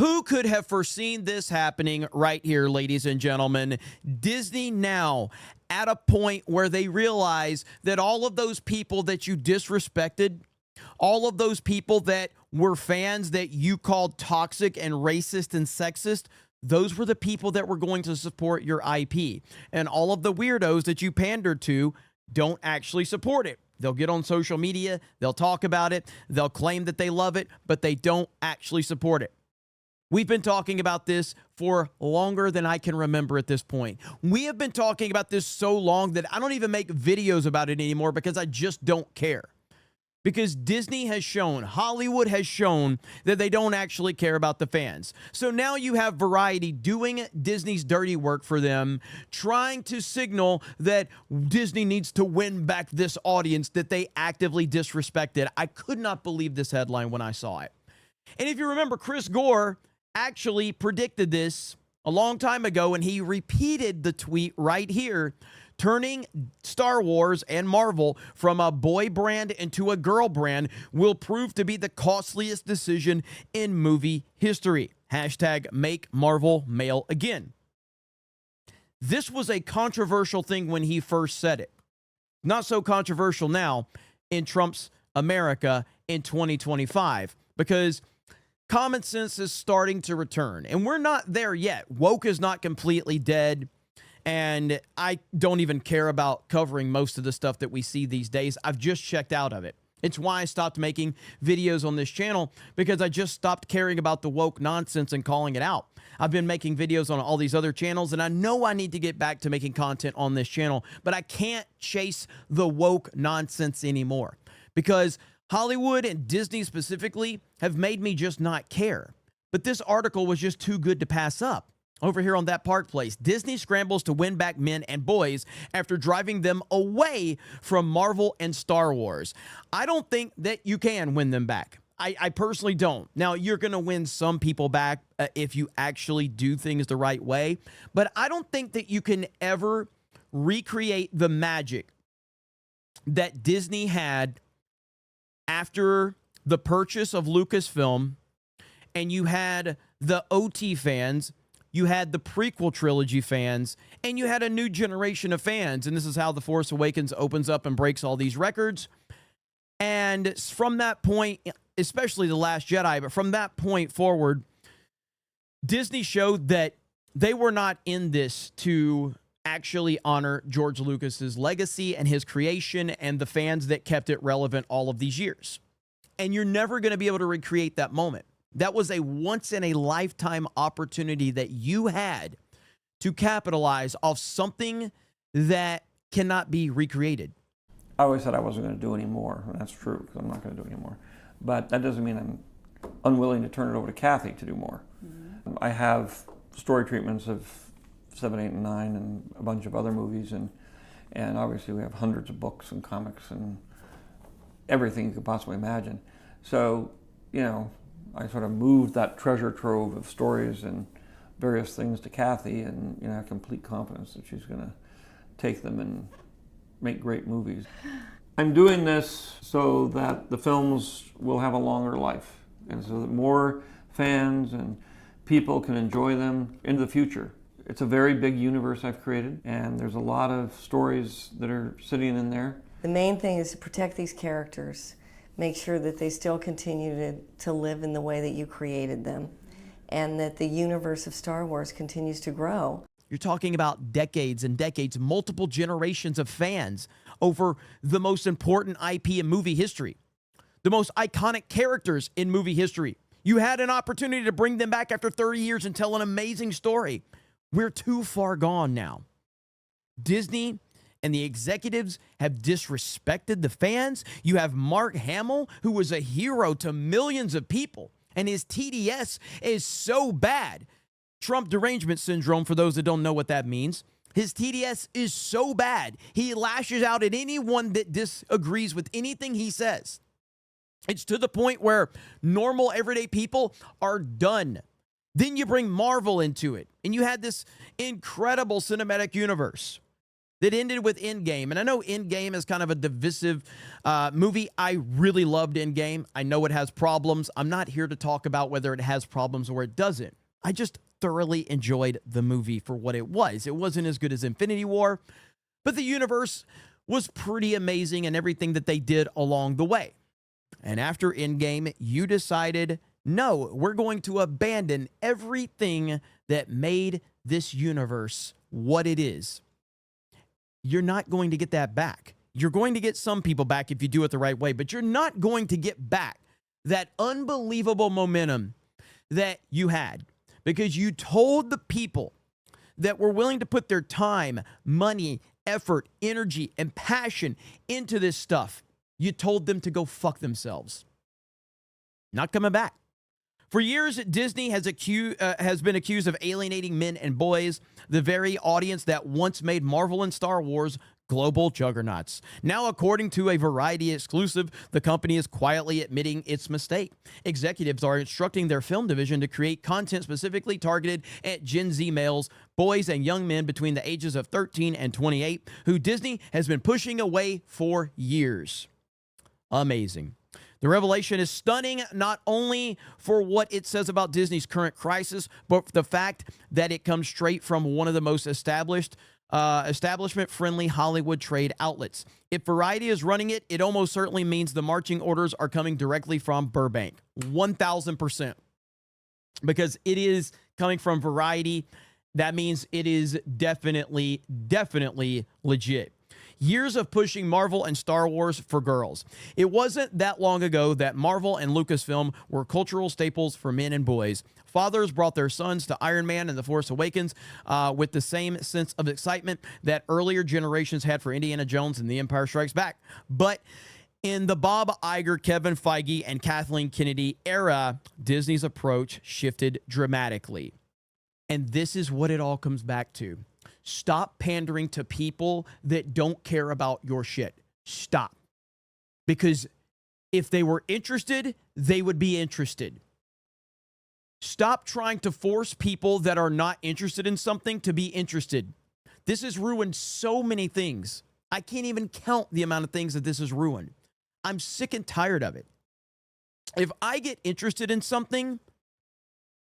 Who could have foreseen this happening right here, ladies and gentlemen? Disney now at a point where they realize that all of those people that you disrespected, all of those people that were fans that you called toxic and racist and sexist, those were the people that were going to support your IP. And all of the weirdos that you pandered to don't actually support it. They'll get on social media, they'll talk about it, they'll claim that they love it, but they don't actually support it. We've been talking about this for longer than I can remember at this point. We have been talking about this so long that I don't even make videos about it anymore because I just don't care. Because Disney has shown, Hollywood has shown that they don't actually care about the fans. So now you have Variety doing Disney's dirty work for them, trying to signal that Disney needs to win back this audience that they actively disrespected. I could not believe this headline when I saw it. And if you remember, Chris Gore actually predicted this a long time ago, and he repeated the tweet right here, turning Star Wars and Marvel from a boy brand into a girl brand will prove to be the costliest decision in movie history. Hashtag make Marvel male again. This was a controversial thing when he first said it. Not so controversial now in Trump's America in 2025 because common sense is starting to return, and we're not there yet. Woke is not completely dead. And I don't even care about covering most of the stuff that we see these days. I've just checked out of it. It's why I stopped making videos on this channel, because I just stopped caring about the woke nonsense and calling it out. I've been making videos on all these other channels, and I know I need to get back to making content on this channel, but I can't chase the woke nonsense anymore because Hollywood and Disney specifically have made me just not care. But this article was just too good to pass up. Over here on That Park Place, Disney scrambles to win back men and boys after driving them away from Marvel and Star Wars. I don't think that you can win them back. I personally don't. Now, you're going to win some people back if you actually do things the right way, but I don't think that you can ever recreate the magic that Disney had after the purchase of Lucasfilm, and you had the OT fans, you had the prequel trilogy fans, and you had a new generation of fans. And this is how The Force Awakens opens up and breaks all these records. And from that point, especially The Last Jedi, but from that point forward, Disney showed that they were not in this to actually honor George Lucas's legacy and his creation and the fans that kept it relevant all of these years. And you're never going to be able to recreate that moment. That was a once-in-a-lifetime opportunity that you had to capitalize off something that cannot be recreated. I always said I wasn't going to do any more, and that's true, because I'm not going to do any more. But that doesn't mean I'm unwilling to turn it over to Kathy to do more. Mm-hmm. I have story treatments of 7, 8, and 9, and a bunch of other movies, and obviously we have hundreds of books and comics and everything you could possibly imagine. So, you know, I sort of moved that treasure trove of stories and various things to Kathy, and I have complete confidence that she's going to take them and make great movies. I'm doing this so that the films will have a longer life, and so that more fans and people can enjoy them into the future. It's a very big universe I've created, and there's a lot of stories that are sitting in there. The main thing is to protect these characters. Make sure that they still continue to live in the way that you created them, and that the universe of Star Wars continues to grow. You're talking about decades and decades, multiple generations of fans over the most important IP in movie history, the most iconic characters in movie history. You had an opportunity to bring them back after 30 years and tell an amazing story. We're too far gone now. Disney and the executives have disrespected the fans. You have Mark Hamill, who was a hero to millions of people, and his TDS is so bad. Trump derangement syndrome, for those that don't know what that means. His TDS is so bad, he lashes out at anyone that disagrees with anything he says. It's to the point where normal, everyday people are done. Then you bring Marvel into it, and you had this incredible cinematic universe that ended with Endgame. And I know Endgame is kind of a divisive movie. I really loved Endgame. I know it has problems. I'm not here to talk about whether it has problems or it doesn't. I just thoroughly enjoyed the movie for what it was. It wasn't as good as Infinity War, but the universe was pretty amazing and everything that they did along the way. And after Endgame, you decided, no, we're going to abandon everything that made this universe what it is. You're not going to get that back. You're going to get some people back if you do it the right way, but you're not going to get back that unbelievable momentum that you had because you told the people that were willing to put their time, money, effort, energy, and passion into this stuff. You told them to go fuck themselves. Not coming back. For years, Disney has been accused of alienating men and boys, the very audience that once made Marvel and Star Wars global juggernauts. Now, according to a Variety exclusive, the company is quietly admitting its mistake. Executives are instructing their film division to create content specifically targeted at Gen Z males, boys, and young men between the ages of 13 and 28, who Disney has been pushing away for years. Amazing. The revelation is stunning, not only for what it says about Disney's current crisis, but for the fact that it comes straight from one of the most establishment-friendly Hollywood trade outlets. If Variety is running it, it almost certainly means the marching orders are coming directly from Burbank. 1,000%. Because it is coming from Variety, that means it is definitely legit. Years of pushing Marvel and Star Wars for girls. It wasn't that long ago that Marvel and Lucasfilm were cultural staples for men and boys. Fathers brought their sons to Iron Man and The Force Awakens with the same sense of excitement that earlier generations had for Indiana Jones and The Empire Strikes Back. But in the Bob Iger, Kevin Feige, and Kathleen Kennedy era, Disney's approach shifted dramatically. And this is what it all comes back to. Stop pandering to people that don't care about your shit. Stop. Because if they were interested, they would be interested. Stop trying to force people that are not interested in something to be interested. This has ruined so many things. I can't even count the amount of things that this has ruined. I'm sick and tired of it. If I get interested in something,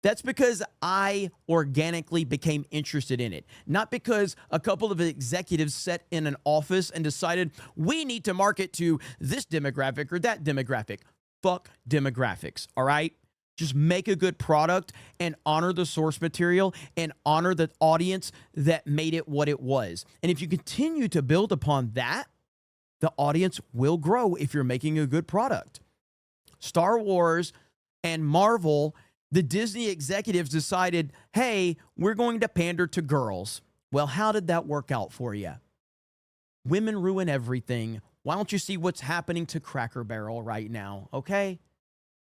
that's because I organically became interested in it, not because a couple of executives sat in an office and decided we need to market to this demographic or that demographic. Fuck demographics, all right? Just make a good product and honor the source material and honor the audience that made it what it was. And if you continue to build upon that, the audience will grow if you're making a good product. Star Wars and Marvel, the Disney executives decided, hey, we're going to pander to girls. Well, how did that work out for you? Women ruin everything. Why don't you see what's happening to Cracker Barrel right now, okay?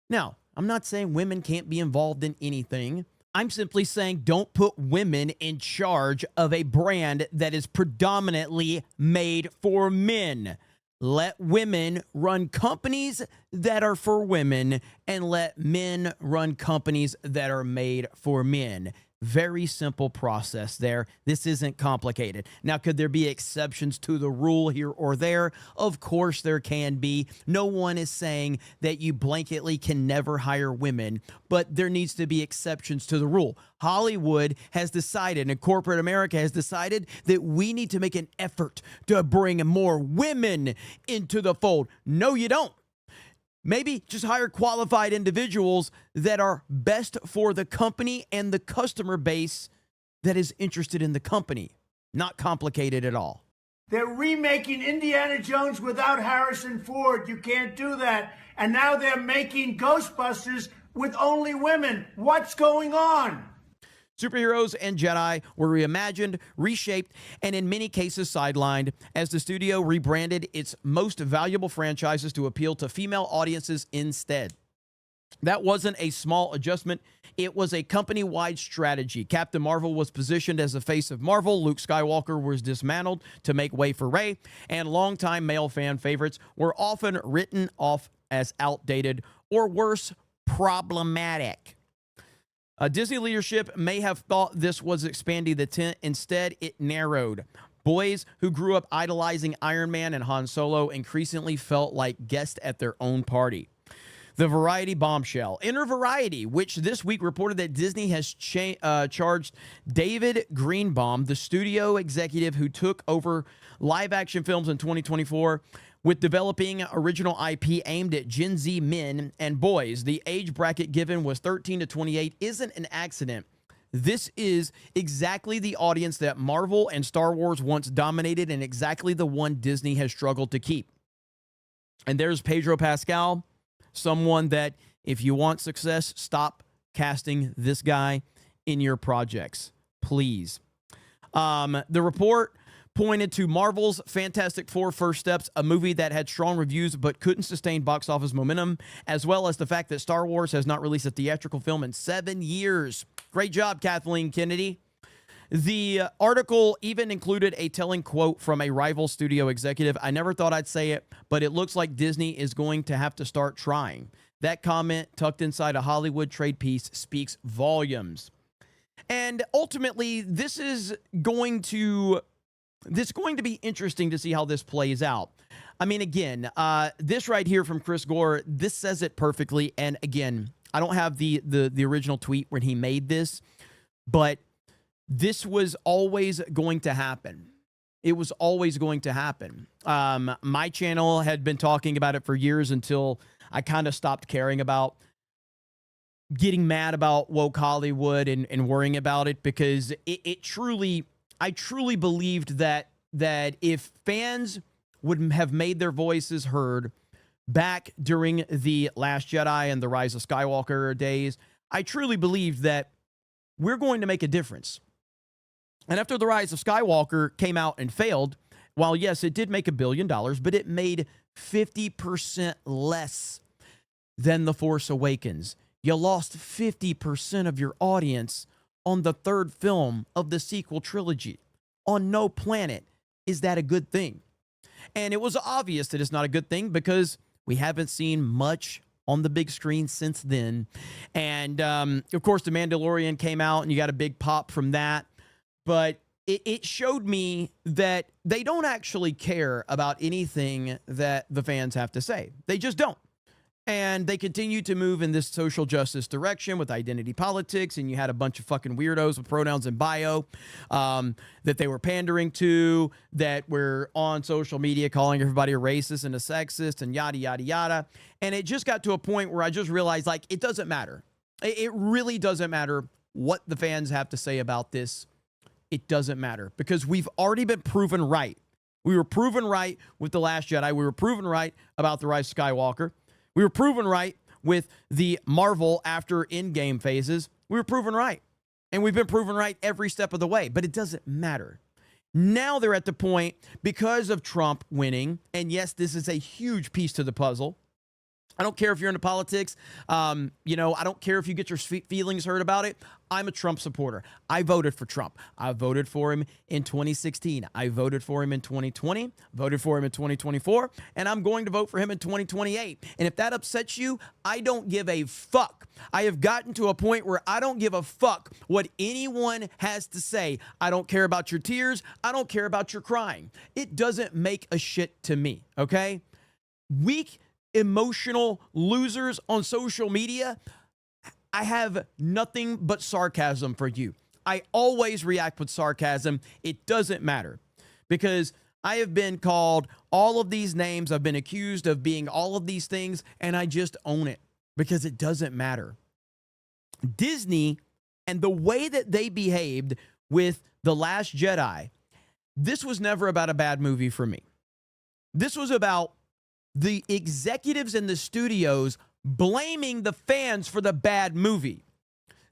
Now, I'm not saying women can't be involved in anything. I'm simply saying don't put women in charge of a brand that is predominantly made for men. Let women run companies that are for women and let men run companies that are made for men. Very simple process there. This isn't complicated. Now, could there be exceptions to the rule here or there? Of course there can be. No one is saying that you blanketly can never hire women, but there needs to be exceptions to the rule. Hollywood has decided, and corporate America has decided, that we need to make an effort to bring more women into the fold. No, you don't. Maybe just hire qualified individuals that are best for the company and the customer base that is interested in the company. Not complicated at all. They're remaking Indiana Jones without Harrison Ford. You can't do that. And now they're making Ghostbusters with only women. What's going on? Superheroes and Jedi were reimagined, reshaped, and in many cases sidelined as the studio rebranded its most valuable franchises to appeal to female audiences instead. That wasn't a small adjustment. It was a company-wide strategy. Captain Marvel was positioned as the face of Marvel. Luke Skywalker was dismantled to make way for Rey, and longtime male fan favorites were often written off as outdated or worse, problematic. Disney leadership may have thought this was expanding the tent. Instead, it narrowed. Boys who grew up idolizing Iron Man and Han Solo increasingly felt like guests at their own party. The Variety bombshell. Enter Variety, which this week reported that Disney has charged David Greenbaum, the studio executive who took over live-action films in 2024, with developing original IP aimed at Gen Z men and boys. The age bracket given was 13 to 28 isn't an accident. This is exactly the audience that Marvel and Star Wars once dominated, and exactly the one Disney has struggled to keep. And there's Pedro Pascal, someone that if you want success, stop casting this guy in your projects, please. The report pointed to Marvel's Fantastic Four: First Steps, a movie that had strong reviews but couldn't sustain box office momentum, as well as the fact that Star Wars has not released a theatrical film in 7 years. Great job, Kathleen Kennedy. The article even included a telling quote from a rival studio executive. I never thought I'd say it, but it looks like Disney is going to have to start trying. That comment, tucked inside a Hollywood trade piece, speaks volumes. And ultimately, this is going to be interesting to see how this plays out. I mean, again, this right here from Chris Gore, this says it perfectly. And again, I don't have the original tweet when he made this, but this was always going to happen. It was always going to happen. My channel had been talking about it for years until I kind of stopped caring about getting mad about woke Hollywood and worrying about it, because I truly believed that if fans would have made their voices heard back during the Last Jedi and the Rise of Skywalker days, I truly believed that we're going to make a difference. And after the Rise of Skywalker came out and failed, while yes, it did make $1 billion, but it made 50% less than The Force Awakens. You lost 50% of your audience on the third film of the sequel trilogy. On no planet is that a good thing. And it was obvious that it's not a good thing because we haven't seen much on the big screen since then. And of course, The Mandalorian came out and you got a big pop from that. But it showed me that they don't actually care about anything that the fans have to say. They just don't. And they continue to move in this social justice direction with identity politics. And you had a bunch of fucking weirdos with pronouns in bio that they were pandering to, that were on social media calling everybody a racist and a sexist and yada, yada, yada. And it just got to a point where I just realized, like, it doesn't matter. It really doesn't matter what the fans have to say about this. It doesn't matter because we've already been proven right. We were proven right with The Last Jedi. We were proven right about The Rise of Skywalker. We were proven right with the Marvel after Endgame phases. We were proven right. And we've been proven right every step of the way, but it doesn't matter. Now they're at the point, because of Trump winning, and yes, this is a huge piece to the puzzle. I don't care if you're into politics. I don't care if you get your feelings hurt about it. I'm a Trump supporter. I voted for Trump. I voted for him in 2016. I voted for him in 2020, voted for him in 2024, and I'm going to vote for him in 2028. And if that upsets you, I don't give a fuck. I have gotten to a point where I don't give a fuck what anyone has to say. I don't care about your tears. I don't care about your crying. It doesn't make a shit to me, okay? Weak, emotional losers on social media, I have nothing but sarcasm for you. I always react with sarcasm. It doesn't matter because I have been called all of these names. I've been accused of being all of these things, and I just own it because it doesn't matter. Disney and the way that they behaved with The Last Jedi, this was never about a bad movie for me. This was about the executives in the studios blaming the fans for the bad movie.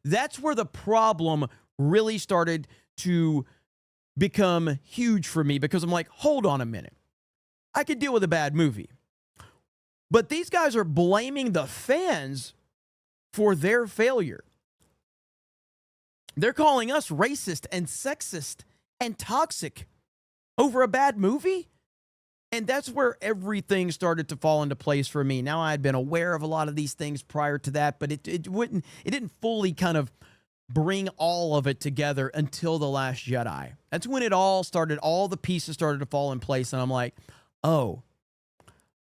That's where the problem really started to become huge for me because I'm like, hold on a minute. I could deal with a bad movie. But these guys are blaming the fans for their failure. They're calling us racist and sexist and toxic over a bad movie. And that's where everything started to fall into place for me. Now, I had been aware of a lot of these things prior to that, but it didn't fully kind of bring all of it together until The Last Jedi. That's when it all started. All the pieces started to fall in place. And I'm like, oh,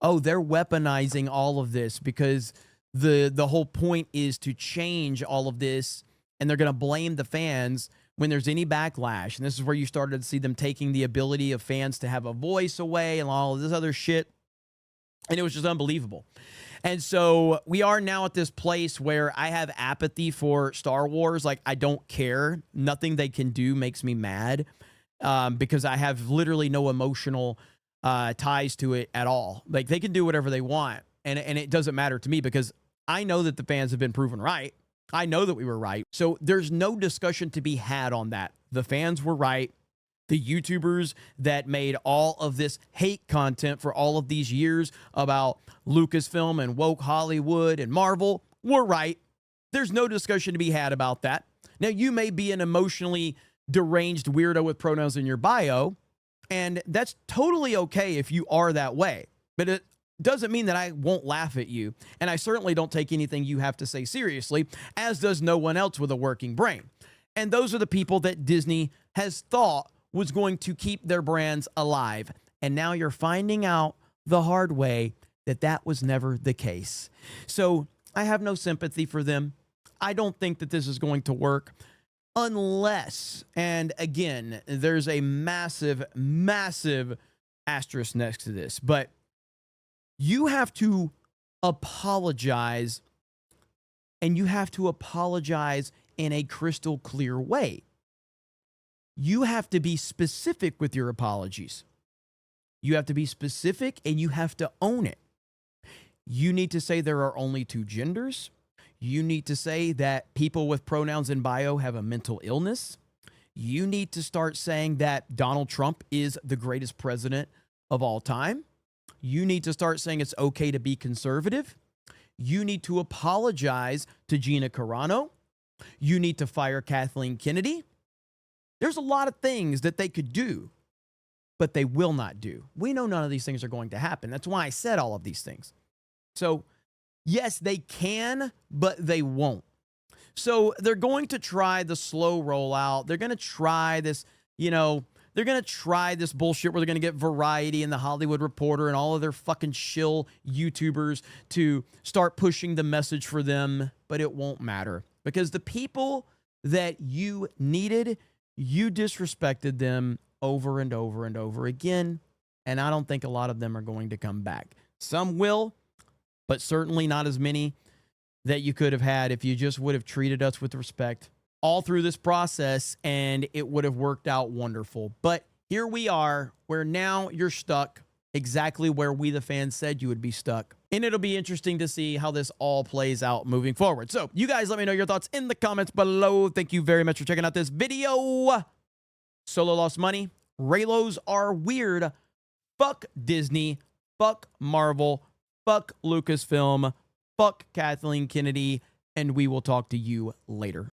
they're weaponizing all of this because the whole point is to change all of this. And they're going to blame the fans when there's any backlash. And this is where you started to see them taking the ability of fans to have a voice away and all of this other shit. And it was just unbelievable. And so we are now at this place where I have apathy for Star Wars. Like, I don't care. Nothing they can do makes me mad because I have literally no emotional ties to it at all. Like, they can do whatever they want. And it doesn't matter to me because I know that the fans have been proven right. I know that we were right. So there's no discussion to be had on that. The fans were right. The YouTubers that made all of this hate content for all of these years about Lucasfilm and woke Hollywood and Marvel were right. There's no discussion to be had about that. Now, you may be an emotionally deranged weirdo with pronouns in your bio, and that's totally okay if you are that way. But it doesn't mean that I won't laugh at you, and I certainly don't take anything you have to say seriously, as does no one else with a working brain. And those are the people that Disney has thought was going to keep their brands alive. And now you're finding out the hard way that that was never the case. So I have no sympathy for them. I don't think that this is going to work unless, and again, there's a massive, massive asterisk next to this, but you have to apologize, and you have to apologize in a crystal clear way. You have to be specific with your apologies. You have to be specific, and you have to own it. You need to say there are only two genders. You need to say that people with pronouns in bio have a mental illness. You need to start saying that Donald Trump is the greatest president of all time. You need to start saying it's okay to be conservative. You need to apologize to Gina Carano. You need to fire Kathleen Kennedy. There's a lot of things that they could do, but they will not do. We know none of these things are going to happen. That's why I said all of these things. So, yes, they can, but they won't. So they're going to try the slow rollout. They're going to try this, they're going to try this bullshit where they're going to get Variety and The Hollywood Reporter and all of their fucking shill YouTubers to start pushing the message for them, but it won't matter because the people that you needed, you disrespected them over and over and over again, and I don't think a lot of them are going to come back. Some will, but certainly not as many that you could have had if you just would have treated us with respect all through this process, and it would have worked out wonderful. But here we are, where now you're stuck exactly where we, the fans, said you would be stuck. And it'll be interesting to see how this all plays out moving forward. So you guys let me know your thoughts in the comments below. Thank you very much for checking out this video. Solo lost money. Raylos are weird. Fuck Disney. Fuck Marvel. Fuck Lucasfilm. Fuck Kathleen Kennedy. And we will talk to you later.